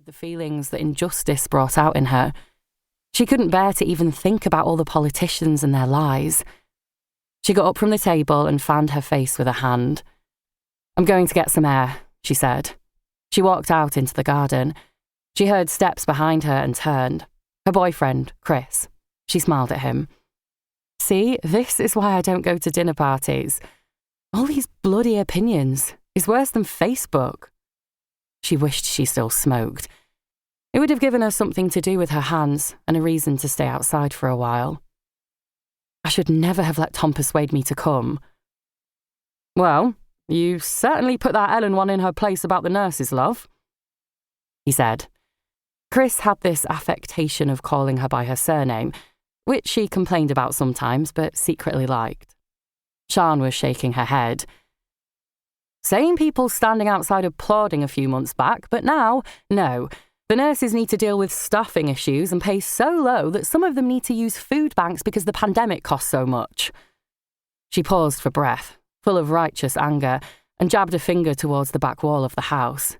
the feelings that injustice brought out in her. She couldn't bear to even think about all the politicians and their lies. She got up from the table and fanned her face with a hand. "I'm going to get some air," she said. She walked out into the garden. She heard steps behind her and turned. Her boyfriend, Kris. She smiled at him. "See, this is why I don't go to dinner parties. All these bloody opinions is worse than Facebook." She wished she still smoked. It would have given her something to do with her hands and a reason to stay outside for a while. "I should never have let Tom persuade me to come." "Well, you certainly put that Ellen one in her place about the nurses, love," he said. Kris had this affectation of calling her by her surname, which she complained about sometimes but secretly liked. Sian was shaking her head. "Same people standing outside applauding a few months back, but now, no. The nurses need to deal with staffing issues and pay so low that some of them need to use food banks because the pandemic costs so much." She paused for breath, full of righteous anger, and jabbed a finger towards the back wall of the house.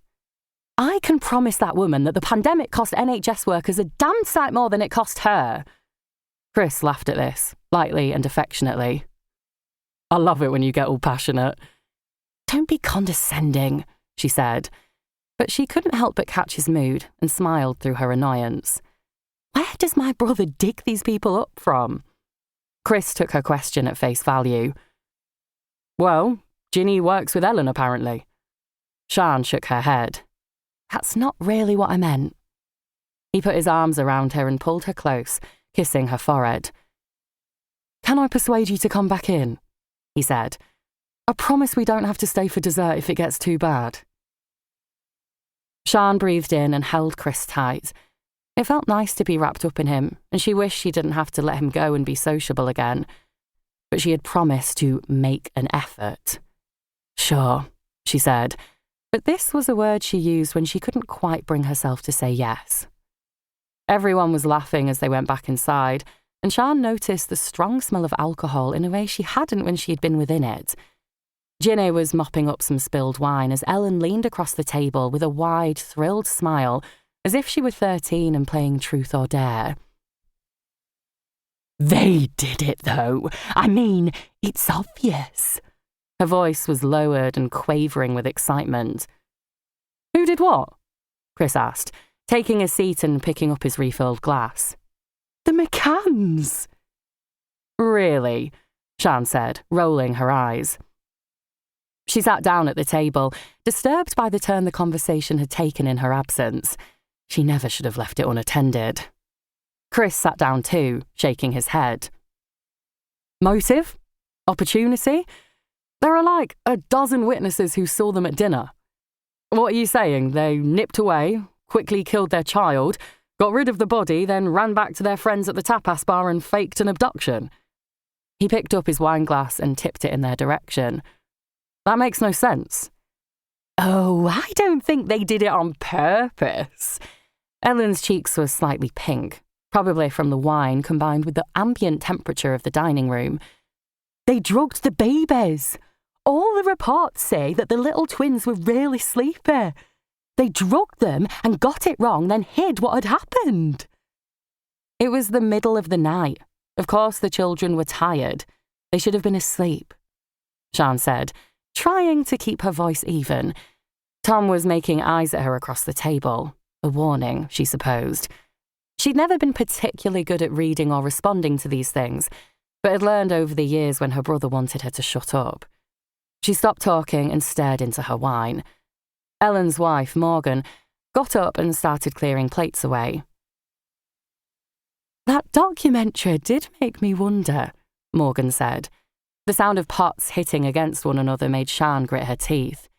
"I can promise that woman that the pandemic cost NHS workers a damn sight more than it cost her." Kris laughed at this, lightly and affectionately. "I love it when you get all passionate." "Don't be condescending," she said. But she couldn't help but catch his mood and smiled through her annoyance. "Where does my brother dig these people up from?" Kris took her question at face value. "Well, Ginny works with Ellen, apparently." Sian shook her head. "That's not really what I meant." He put his arms around her and pulled her close, kissing her forehead. "Can I persuade you to come back in?" he said. "I promise we don't have to stay for dessert if it gets too bad." Sian breathed in and held Kris tight. It felt nice to be wrapped up in him, and she wished she didn't have to let him go and be sociable again. But she had promised to make an effort. "Sure," she said, but this was a word she used when she couldn't quite bring herself to say yes. Everyone was laughing as they went back inside, and Sian noticed the strong smell of alcohol in a way she hadn't when she had been within it. Ginny was mopping up some spilled wine as Ellen leaned across the table with a wide, thrilled smile, as if she were 13 and playing Truth or Dare. "They did it, though. I mean, it's obvious." Her voice was lowered and quavering with excitement. "Who did what?" Kris asked, taking a seat and picking up his refilled glass. "The McCanns." "Really?" Sian said, rolling her eyes. She sat down at the table, disturbed by the turn the conversation had taken in her absence. She never should have left it unattended. Kris sat down too, shaking his head. "Motive? Opportunity? There are like a dozen witnesses who saw them at dinner. What are you saying? They nipped away, quickly killed their child, got rid of the body, then ran back to their friends at the tapas bar and faked an abduction?" He picked up his wine glass and tipped it in their direction. "That makes no sense." "Oh, I don't think they did it on purpose." Ellen's cheeks were slightly pink, probably from the wine combined with the ambient temperature of the dining room. "They drugged the babies. All the reports say that the little twins were really sleepy. They drugged them and got it wrong, then hid what had happened." "It was the middle of the night. Of course the children were tired. They should have been asleep," Sian said, trying to keep her voice even. Tom was making eyes at her across the table, a warning, she supposed. She'd never been particularly good at reading or responding to these things, but had learned over the years when her brother wanted her to shut up. She stopped talking and stared into her wine. Ellen's wife, Morgan, got up and started clearing plates away. "That documentary did make me wonder," Morgan said. The sound of pots hitting against one another made Sian grit her teeth.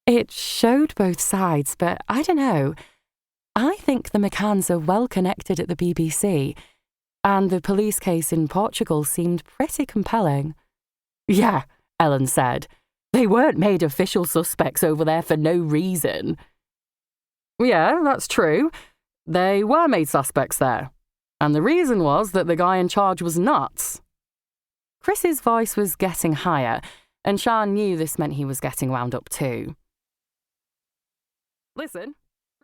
"It showed both sides, but I don't know. I think the McCanns are well connected at the BBC, and the police case in Portugal seemed pretty compelling." "Yeah," Ellen said. "They weren't made official suspects over there for no reason." "Yeah, that's true. They were made suspects there. And the reason was that the guy in charge was nuts." Kris's voice was getting higher, and Sian knew this meant he was getting wound up too. "Listen,